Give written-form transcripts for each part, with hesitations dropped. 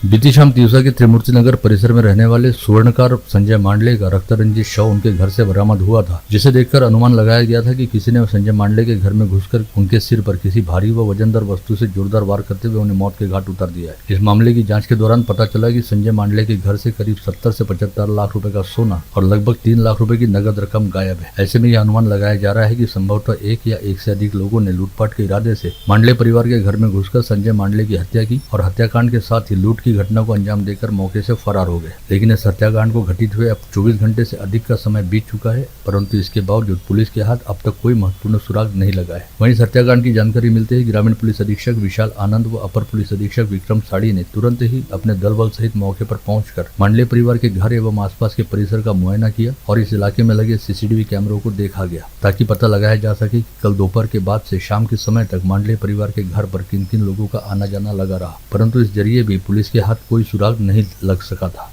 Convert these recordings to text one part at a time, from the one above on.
बीती शाम तिवसा के त्रिमूर्ति नगर परिसर में रहने वाले स्वर्णकार संजय मांडले का रक्तरंजित शव उनके घर से बरामद हुआ था, जिसे देखकर अनुमान लगाया गया था कि किसी ने संजय मांडले के घर में घुसकर उनके सिर पर किसी भारी व वजनदार वस्तु से जोरदार वार करते हुए उन्हें मौत के घाट उतार दिया है। इस मामले की जांच के दौरान पता चला कि संजय मांडले के घर से करीब 70 से 75 लाख रुपए का सोना और लगभग 3 लाख रुपए की नगद रकम गायब है। ऐसे में यह अनुमान लगाया जा रहा है कि संभवतः एक या एक से अधिक लोगों ने लूटपाट के इरादे से मांडले परिवार के घर में घुसकर संजय मांडले की हत्या की और हत्याकांड के साथ ही लूट की घटना को अंजाम देकर मौके से फरार हो गए। लेकिन इस हत्याकांड को घटित हुए अब 24 घंटे से अधिक का समय बीत चुका है, परंतु इसके बावजूद पुलिस के हाथ अब तक कोई महत्वपूर्ण सुराग नहीं लगा है। वहीं इस हत्याकांड की जानकारी मिलते ही ग्रामीण पुलिस अधीक्षक विशाल आनंद व अपर पुलिस अधीक्षक विक्रम साड़ी ने तुरंत ही अपने दल बल सहित मौके पर पहुंचकर मांडले परिवार के घर एवं आसपास के परिसर का मुआयना किया और इस इलाके में लगे सीसीटीवी कैमरों को देखा गया, ताकि पता लगाया जा सके कल दोपहर के बाद से शाम के समय तक मांडले परिवार के घर पर किन किन लोगों का आना जाना लगा रहा, परंतु इस जरिए भी पुलिस के हाथ कोई सुराग नहीं लग सका था।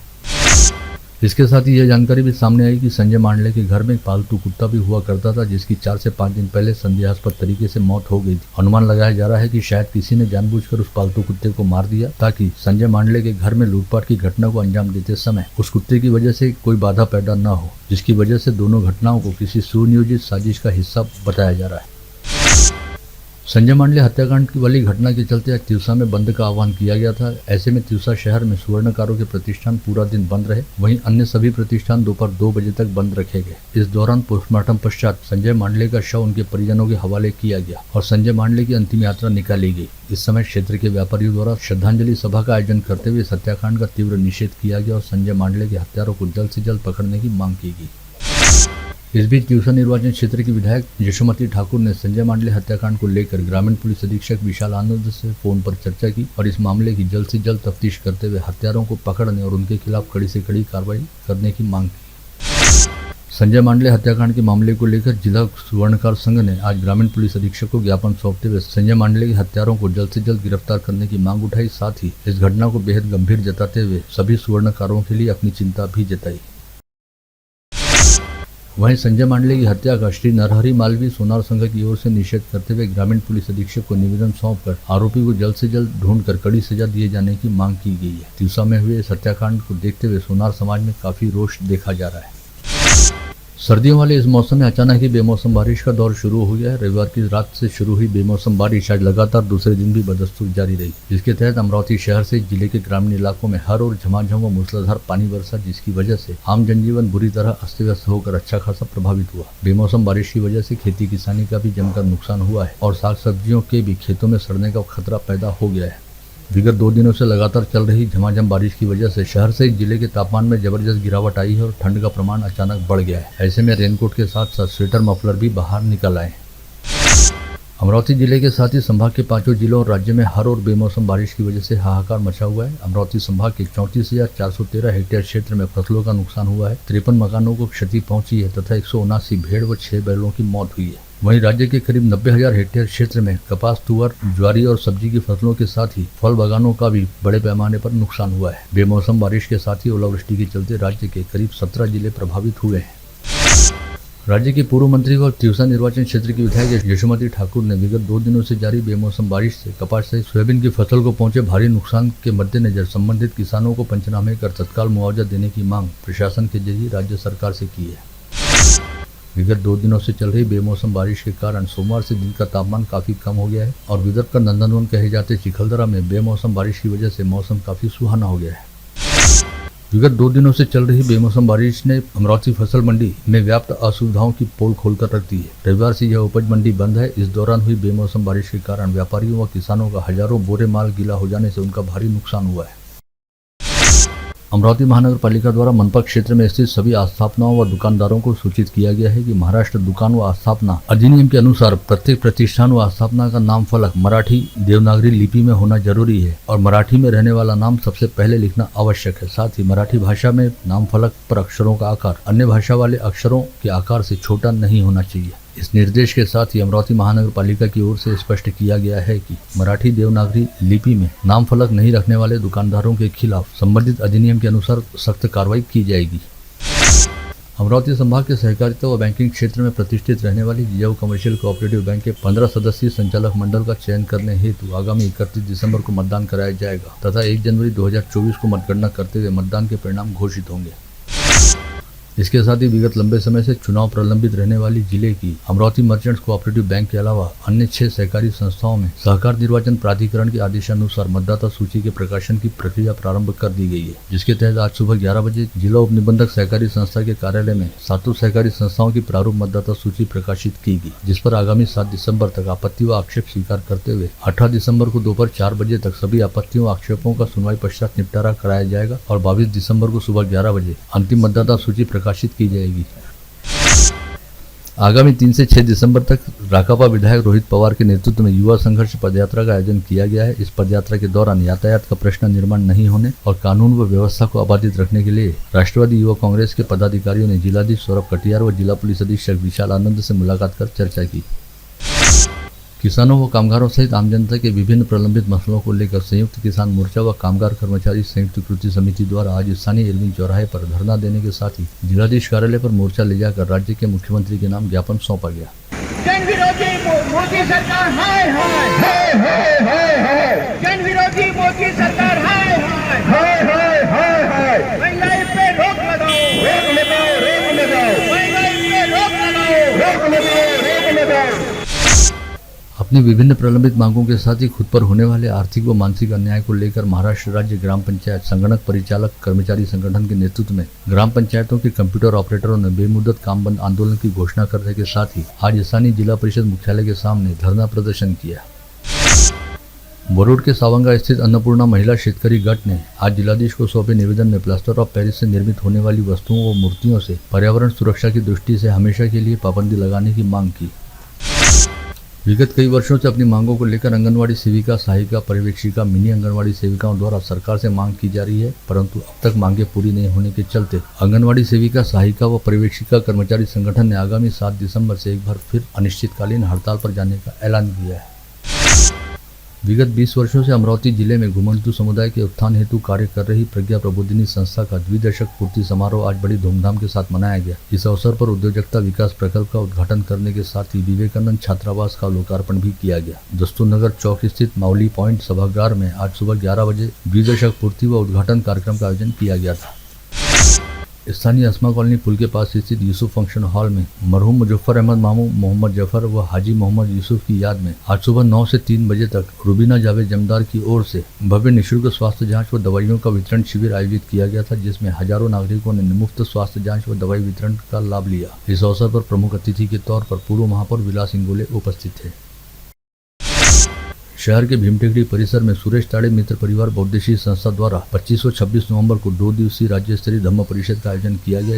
इसके साथ ही यह जानकारी भी सामने आई कि संजय मांडले के घर में एक पालतू कुत्ता भी हुआ करता था, जिसकी 4 से 5 दिन पहले संदेहास्पद तरीके से मौत हो गई थी। अनुमान लगाया जा रहा है कि शायद किसी ने जानबूझकर उस पालतू कुत्ते को मार दिया, ताकि संजय मांडले के घर में लूटपाट की घटना को अंजाम देते समय उस कुत्ते की वजह से कोई बाधा पैदा न हो, जिसकी वजह से दोनों घटनाओं को किसी सुनियोजित साजिश का हिस्सा बताया जा रहा है। संजय मांडले हत्याकांड की वाली घटना के चलते आज तिवसा में बंद का आह्वान किया गया था। ऐसे में तिवसा शहर में स्वर्णकारों के प्रतिष्ठान पूरा दिन बंद रहे, वहीं अन्य सभी प्रतिष्ठान दोपहर 2 बजे तक बंद रखे गए। इस दौरान पोस्टमार्टम पश्चात संजय मांडले का शव उनके परिजनों के हवाले किया गया और संजय मांडले की अंतिम यात्रा निकाली गई। इस समय क्षेत्र के व्यापारियों द्वारा श्रद्धांजलि सभा का आयोजन करते हुए इस हत्याकांड का तीव्र निषेध किया गया और संजय मांडले के हत्यारों को जल्द से जल्द पकड़ने की मांग की गई। इस बीच तिवसा निर्वाचन क्षेत्र की विधायक यशोमती ठाकुर ने संजय मांडले हत्याकांड को लेकर ग्रामीण पुलिस अधीक्षक विशाल आनंद से फोन पर चर्चा की और इस मामले की जल्द से जल्द तफ्तीश करते हुए हत्यारों को पकड़ने और उनके खिलाफ कड़ी से कड़ी कार्रवाई करने की मांग की। संजय मांडले हत्याकांड के मामले को लेकर जिला स्वर्णकार संघ ने आज ग्रामीण पुलिस अधीक्षक को ज्ञापन सौंपते हुए संजय मांडले के हत्यारों को जल्द से जल्द गिरफ्तार करने की मांग उठाई। साथ ही इस घटना को बेहद गंभीर जताते हुए सभी स्वर्णकारों के लिए अपनी चिंता भी जताई। वहीं संजय मांडले की हत्या का श्री नरहरि मालवी सोनार संघ की ओर से निषेध करते हुए ग्रामीण पुलिस अधीक्षक को निवेदन सौंपकर आरोपी को जल्द से जल्द ढूंढकर कड़ी सजा दिए जाने की मांग की गई है। तिवसा में हुए इस हत्याकांड को देखते हुए सोनार समाज में काफी रोष देखा जा रहा है। सर्दियों वाले इस मौसम में अचानक ही बेमौसम बारिश का दौर शुरू हो गया है। रविवार की रात से शुरू हुई बेमौसम बारिश आज लगातार दूसरे दिन भी बदस्तूर जारी रही, जिसके तहत अमरावती शहर से जिले के ग्रामीण इलाकों में हर ओर झमाझम व मूसलाधार पानी बरसा, जिसकी वजह से आम जनजीवन बुरी तरह अस्त व्यस्त होकर अच्छा खासा प्रभावित हुआ। बेमौसम बारिश की वजह से खेती किसानी का भी जमकर नुकसान हुआ है और साग सब्जियों के भी खेतों में सड़ने का खतरा पैदा हो गया है। विगत 2 दिनों से लगातार चल रही झमाझम बारिश की वजह से शहर से जिले के तापमान में जबरदस्त गिरावट आई है और ठंड का प्रमाण अचानक बढ़ गया है। ऐसे में रेनकोट के साथ साथ स्वेटर मफलर भी बाहर निकल आए। अमरावती जिले के साथ ही संभाग के 5 जिलों और राज्य में हर ओर बेमौसम बारिश की वजह से हाहाकार मचा हुआ है। अमरावती संभाग के 34,413 हेक्टेयर क्षेत्र में फसलों का नुकसान हुआ है, 53 मकानों को क्षति पहुंची है तथा 179 भेड़ व 6 बैलों की मौत हुई है। वहीं राज्य के करीब 90,000 हेक्टेयर क्षेत्र में कपास, तुअर, ज्वारी और सब्जी की फसलों के साथ ही फल बागानों का भी बड़े पैमाने पर नुकसान हुआ है। बेमौसम बारिश के साथ ही ओलावृष्टि के चलते राज्य के करीब 17 जिले प्रभावित हुए हैं। राज्य के पूर्व मंत्री व तिवसा निर्वाचन क्षेत्र की विधायक यशोमती ठाकुर ने विगत 2 दिनों से जारी बेमौसम बारिश से कपास सहित सोयाबीन की फसल को पहुंचे भारी नुकसान के मद्देनजर संबंधित किसानों को पंचनामे कर तत्काल मुआवजा देने की मांग प्रशासन के जरिए राज्य सरकार से की है। विगत 2 दिनों से चल रही बेमौसम बारिश के कारण सोमवार से दिन का तापमान काफी कम हो गया है और विदर्भ का नंदनवन कहे जाते चिखलदरा में बेमौसम बारिश की वजह से मौसम काफी सुहाना हो गया है। विगत 2 दिनों से चल रही बेमौसम बारिश ने अमरावती फसल मंडी में व्याप्त असुविधाओं की पोल खोलकर रख दी है। रविवार से यह उपज मंडी बंद है। इस दौरान हुई बेमौसम बारिश के कारण व्यापारियों व किसानों का हजारों बोरे माल गीला हो जाने से उनका भारी नुकसान हुआ है। अमरावती महानगर पालिका द्वारा मनपा क्षेत्र में स्थित सभी आस्थापनाओं व दुकानदारों को सूचित किया गया है कि महाराष्ट्र दुकान व आस्थापना अधिनियम के अनुसार प्रत्येक प्रतिष्ठान व आस्थापना का नाम फलक मराठी देवनागरी लिपि में होना जरूरी है और मराठी में रहने वाला नाम सबसे पहले लिखना आवश्यक है। साथ ही मराठी भाषा में नाम फलक पर अक्षरों का आकार अन्य भाषा वाले अक्षरों के आकार से छोटा नहीं होना चाहिए। इस निर्देश के साथ ही अमरावती महानगर पालिका की ओर से स्पष्ट किया गया है कि मराठी देवनागरी लिपि में नाम फलक नहीं रखने वाले दुकानदारों के खिलाफ संबंधित अधिनियम के अनुसार सख्त कार्रवाई की जाएगी। अमरावती संभाग के सहकारिता व बैंकिंग क्षेत्र में प्रतिष्ठित रहने वाली जिजाऊ कमर्शियल कोऑपरेटिव बैंक के 15 सदस्यीय संचालक मंडल का चयन करने हेतु आगामी 31 दिसंबर को मतदान कराया जाएगा तथा 1 जनवरी 2024 को मतगणना करते हुए मतदान के परिणाम घोषित होंगे। इसके साथ ही विगत लंबे समय से चुनाव प्रलंबित रहने वाली जिले की अमरावती मर्चेंट्स कोऑपरेटिव बैंक के अलावा अन्य 6 सहकारी संस्थाओं में सहकार निर्वाचन प्राधिकरण के आदेशानुसार मतदाता सूची के प्रकाशन की प्रक्रिया प्रारंभ कर दी गई है, जिसके तहत आज सुबह 11 बजे जिला उप निबंधक सहकारी संस्था के कार्यालय में 7 सहकारी संस्थाओं की प्रारूप मतदाता सूची प्रकाशित की गई, जिस पर आगामी 7 दिसंबर तक आपत्ति व आक्षेप स्वीकार करते हुए 18 दिसंबर को दोपहर 4 बजे तक सभी आपत्तियों व आक्षेपों का सुनवाई पश्चात निपटारा कराया जाएगा और 22 दिसंबर को सुबह 11 बजे अंतिम मतदाता सूची प्रकाशित की जाएगी। आगामी 3 से 6 दिसंबर तक राकापा विधायक रोहित पवार के नेतृत्व में युवा संघर्ष पदयात्रा का आयोजन किया गया है। इस पदयात्रा के दौरान यातायात का प्रश्न निर्माण नहीं होने और कानून व व्यवस्था को अबाधित रखने के लिए राष्ट्रवादी युवा कांग्रेस के पदाधिकारियों ने जिलाधीश सौरभ कटियार व जिला पुलिस अधीक्षक विशाल आनंद से मुलाकात कर चर्चा की। किसानों व कामगारों सहित आम जनता के विभिन्न प्रलंबित मसलों को लेकर संयुक्त किसान मोर्चा व कामगार कर्मचारी संयुक्त कृति समिति द्वारा आज स्थानीय इरविन चौराहे पर धरना देने के साथ ही जिलाधीश कार्यालय पर मोर्चा ले जाकर राज्य के मुख्यमंत्री के नाम ज्ञापन सौंपा गया। जन विरोधी मोदी सरकार हाय हाय हाय हाय हाय हाय, जन विरोधी मोदी सरकार हाय हाय हाय हाय हाय हाय, महंगाई पे रोक लगाओ रोक लगाओ रोक लगाओ, महंगाई पे रोक लगाओ रोक लगाओ रोक लगाओ। अपनी विभिन्न प्रलंबित मांगों के साथ ही खुद पर होने वाले आर्थिक व मानसिक अन्याय को लेकर महाराष्ट्र राज्य ग्राम पंचायत संगणक परिचालक कर्मचारी संगठन के नेतृत्व में ग्राम पंचायतों के कंप्यूटर ऑपरेटरों ने बेमुदत काम बंद आंदोलन की घोषणा करने के साथ ही आज स्थानीय जिला परिषद मुख्यालय के सामने धरना प्रदर्शन किया। बोरोड के सावंगा स्थित अन्नपूर्णा महिला शेतकरी गट ने आज जिलाधीश को सौंपे निवेदन में प्लास्टर ऑफ पेरिस से निर्मित होने वाली वस्तुओं व मूर्तियों से पर्यावरण सुरक्षा की दृष्टि से हमेशा के लिए पाबंदी लगाने की मांग की। विगत कई वर्षों से अपनी मांगों को लेकर आंगनवाड़ी सेविका, सहायिका, पर्यवेक्षिका, मिनी आंगनवाड़ी सेविकाओं द्वारा सरकार से मांग की जा रही है, परंतु अब तक मांगे पूरी नहीं होने के चलते आंगनवाड़ी सेविका, सहायिका व पर्यवेक्षिका कर्मचारी संगठन ने आगामी 7 दिसंबर से एक बार फिर अनिश्चितकालीन हड़ताल पर जाने का ऐलान किया है। विगत 20 वर्षों से अमरावती जिले में घुमंतु समुदाय के उत्थान हेतु कार्य कर रही प्रज्ञा प्रबोधिनी संस्था का द्विदशक पूर्ति समारोह आज बड़ी धूमधाम के साथ मनाया गया। इस अवसर पर उद्योजकता विकास प्रकल्प का उद्घाटन करने के साथ ही विवेकानंद छात्रावास का लोकार्पण भी किया गया। दस्तूरनगर चौक स्थित माउली पॉइंट सभागार में आज सुबह 11 बजे द्विदशक पूर्ति व उद्घाटन कार्यक्रम का आयोजन किया गया था। स्थानीय अस्मा कॉलोनी पुल के पास स्थित यूसुफ फंक्शन हॉल में मरहूम मुजफ्फर अहमद मामू, मोहम्मद जफर व हाजी मोहम्मद यूसुफ की याद में आज सुबह 9 से 3 बजे तक रुबीना जावेद जमदार की ओर से भव्य निःशुल्क स्वास्थ्य जांच व दवाइयों का वितरण शिविर आयोजित किया गया था, जिसमें हजारों नागरिकों ने मुफ्त स्वास्थ्य जांच व दवाई वितरण का लाभ लिया। इस अवसर पर प्रमुख अतिथि के तौर पर पूर्व महापौर विलास इंगोले उपस्थित थे। शहर के भीमटेकड़ी परिसर में सुरेश ताड़े मित्र परिवार बहुउद्देशीय संस्था द्वारा 25 व 26 नवंबर को 2 दिवसीय राज्य स्तरीय धम्म परिषद का आयोजन किया गया।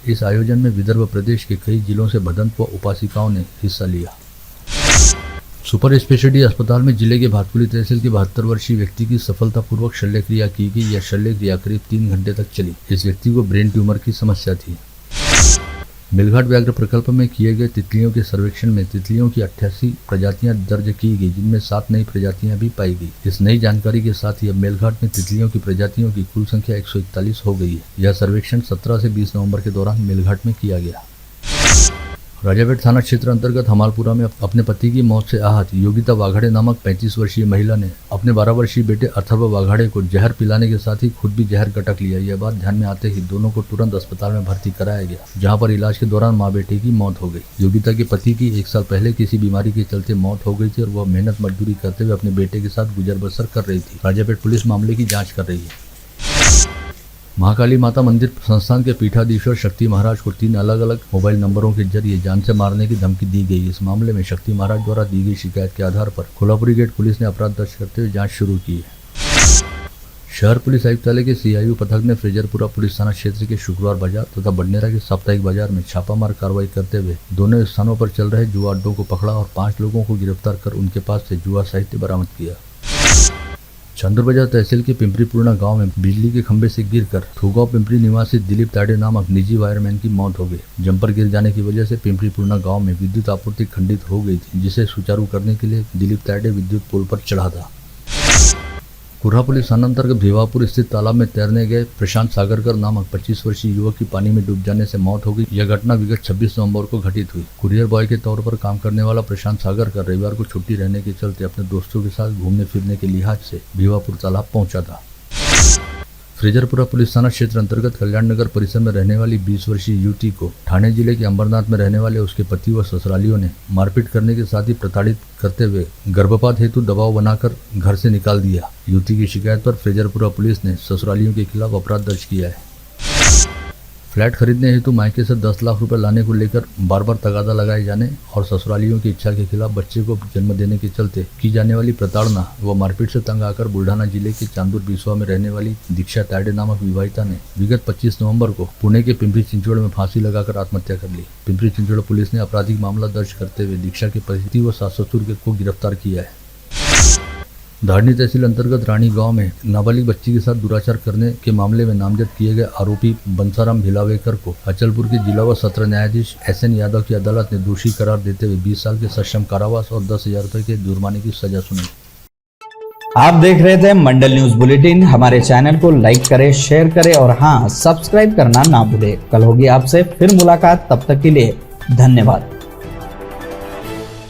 इस आयोजन में विदर्भ प्रदेश के कई जिलों से भदंत व उपासिकाओं ने हिस्सा लिया। सुपर स्पेशलिटी अस्पताल में जिले के भातकुली तहसील के 72 वर्षीय व्यक्ति की सफलतापूर्वक शल्य क्रिया की गई। यह शल्य क्रिया करीब 3 घंटे तक चली। इस व्यक्ति को ब्रेन ट्यूमर की समस्या थी। मेलघाट व्याघ्र प्रकल्प में किए गए तितलियों के सर्वेक्षण में तितलियों की 88 प्रजातियां दर्ज की गई, जिनमें 7 नई प्रजातियां भी पाई गई। इस नई जानकारी के साथ ही अब मेलघाट में तितलियों की प्रजातियों की कुल संख्या 141 हो गई है। यह सर्वेक्षण 17 से 20 नवंबर के दौरान मेलघाट में किया गया। राजापेट थाना क्षेत्र अंतर्गत हमालपुरा में अपने पति की मौत से आहत योगिता वाघाड़े नामक 35 वर्षीय महिला ने अपने 12 वर्षीय बेटे अथर्व वाघाड़े को जहर पिलाने के साथ ही खुद भी जहर गटक लिया। यह बात ध्यान में आते ही दोनों को तुरंत अस्पताल में भर्ती कराया गया, जहां पर इलाज के दौरान मां बेटे की मौत हो गई। योगिता के पति की 1 साल पहले किसी बीमारी के चलते मौत हो गई थी और वह मेहनत मजदूरी करते हुए अपने बेटे के साथ गुजर बसर कर रही थी। राजापेट पुलिस मामले की जाँच कर रही है। महाकाली माता मंदिर संस्थान के पीठाधीश्वर शक्ति महाराज को 3 अलग अलग मोबाइल नंबरों के जरिए जान से मारने की धमकी दी गई। इस मामले में शक्ति महाराज द्वारा दी गई शिकायत के आधार पर कोल्हापुरी गेट पुलिस ने अपराध दर्ज करते हुए जांच शुरू की है। शहर पुलिस आयुक्तालय के CIU पथक ने फ्रेजरपुरा पुलिस थाना क्षेत्र के शुक्रवार बाजार तथा बडनेरा के साप्ताहिक बाजार में छापामार कार्रवाई करते हुए दोनों स्थानों पर चल रहे जुआ अड्डों को पकड़ा और 5 लोगों को गिरफ्तार कर उनके पास से जुआ साहित्य बरामद किया। चंद्रबाजार तहसील के पिंपरीपूर्णा गांव में बिजली के खंभे से गिरकर ठुगांव पिंपरी निवासी दिलीप ताड़े नामक निजी वायरमैन की मौत हो गई। जंपर गिर जाने की वजह से पिंपरीपूर्णा गांव में विद्युत आपूर्ति खंडित हो गई थी, जिसे सुचारू करने के लिए दिलीप ताड़े विद्युत पोल पर चढ़ा था। कुर्रा पुलिस थानांतर्गत भिवापुर स्थित तालाब में तैरने गए प्रशांत सागरकर नामक 25 वर्षीय युवक की पानी में डूब जाने से मौत हो गई। यह घटना विगत 26 नवंबर को घटित हुई। कुरियर बॉय के तौर पर काम करने वाला प्रशांत सागरकर रविवार को छुट्टी रहने के चलते अपने दोस्तों के साथ घूमने फिरने के लिहाज से भिवापुर तालाब पहुंचा था। फ्रेजरपुरा पुलिस थाना क्षेत्र अंतर्गत कल्याण नगर परिसर में रहने वाली 20 वर्षीय युवती को ठाणे जिले के अंबरनाथ में रहने वाले उसके पति व ससुरालियों ने मारपीट करने के साथ ही प्रताड़ित करते हुए गर्भपात हेतु दबाव बनाकर घर से निकाल दिया। युवती की शिकायत पर फ्रेजरपुरा पुलिस ने ससुरालियों के खिलाफ अपराध दर्ज किया है। फ्लैट खरीदने हेतु मायके से 10 लाख रुपए लाने को लेकर बार बार तगादा लगाए जाने और ससुरालियों की इच्छा के खिलाफ बच्चे को जन्म देने के चलते की जाने वाली प्रताड़ना व मारपीट से तंग आकर बुल्ढाना जिले के चांदूर बिसवा में रहने वाली दीक्षा तायडे नामक विवाहिता ने विगत 25 नवंबर को पुणे के पिंपरी चिंचवड़ में फांसी लगाकर आत्महत्या कर ली। पिंपरी चिंचवड़ पुलिस ने आपराधिक मामला दर्ज करते हुए दीक्षा के पति व सास ससुर को गिरफ्तार किया है। धारनी तहसील अंतर्गत रानी गांव में नाबालिग बच्ची के साथ दुराचार करने के मामले में नामजद किए गए आरोपी बंसाराम भिलावेकर को अचलपुर के जिला व सत्र न्यायाधीश SN यादव की अदालत ने दोषी करार देते हुए 20 साल के सश्रम कारावास और 10,000 रुपए के जुर्माने की सजा सुनाई। आप देख रहे थे मंडल न्यूज बुलेटिन। हमारे चैनल को लाइक करें, शेयर करें और हाँ, सब्सक्राइब करना ना भूलें। कल होगी आपसे फिर मुलाकात, तब तक के लिए धन्यवाद।